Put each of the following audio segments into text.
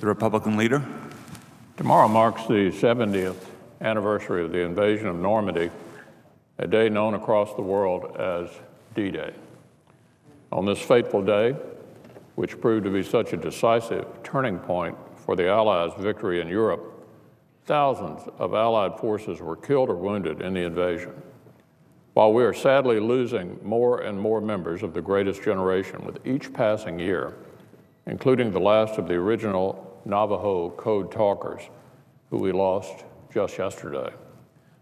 The Republican Leader. Tomorrow marks the 70th anniversary of the invasion of Normandy, a day known across the world as D-Day. On this fateful day, which proved to be such a decisive turning point for the Allies' victory in Europe, thousands of Allied forces were killed or wounded in the invasion. While we are sadly losing more and more members of the greatest generation with each passing year, including the last of the original Navajo code talkers, who we lost just yesterday,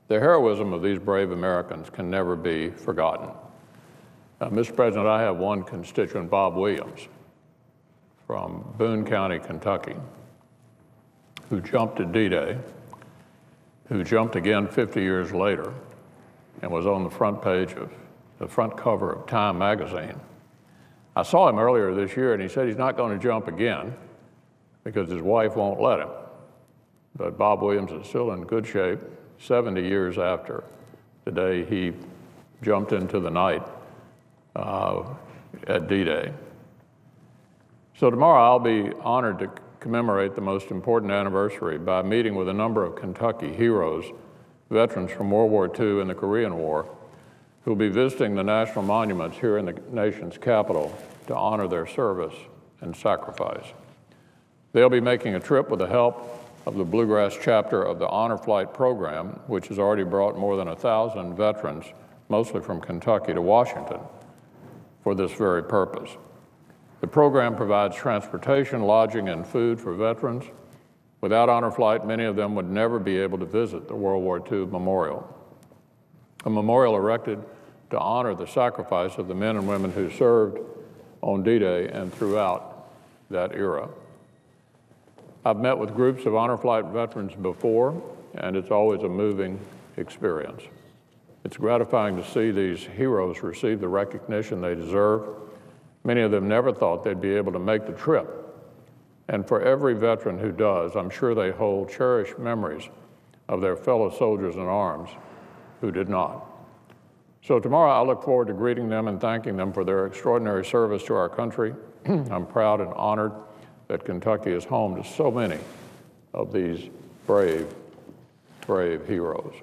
the heroism of these brave Americans can never be forgotten. Mr. President, I have one constituent, Bob Williams, from Boone County, Kentucky, who jumped at D-Day, who jumped again 50 years later, and was on the front page of the front cover of Time magazine. I saw him earlier this year, and he said he's not going to jump again because his wife won't let him. But Bob Williams is still in good shape, 70 years after the day he jumped into the night at D-Day. So tomorrow I'll be honored to commemorate the most important anniversary by meeting with a number of Kentucky heroes, veterans from World War II and the Korean War, who will be visiting the national monuments here in the nation's capital to honor their service and sacrifice. They'll be making a trip with the help of the Bluegrass chapter of the Honor Flight program, which has already brought more than 1,000 veterans, mostly from Kentucky, to Washington for this very purpose. The program provides transportation, lodging, and food for veterans. Without Honor Flight, many of them would never be able to visit the World War II memorial, a memorial erected to honor the sacrifice of the men and women who served on D-Day and throughout that era. I've met with groups of Honor Flight veterans before, and it's always a moving experience. It's gratifying to see these heroes receive the recognition they deserve. Many of them never thought they'd be able to make the trip. And for every veteran who does, I'm sure they hold cherished memories of their fellow soldiers in arms who did not. So tomorrow I look forward to greeting them and thanking them for their extraordinary service to our country. I'm proud and honored that Kentucky is home to so many of these brave, brave heroes.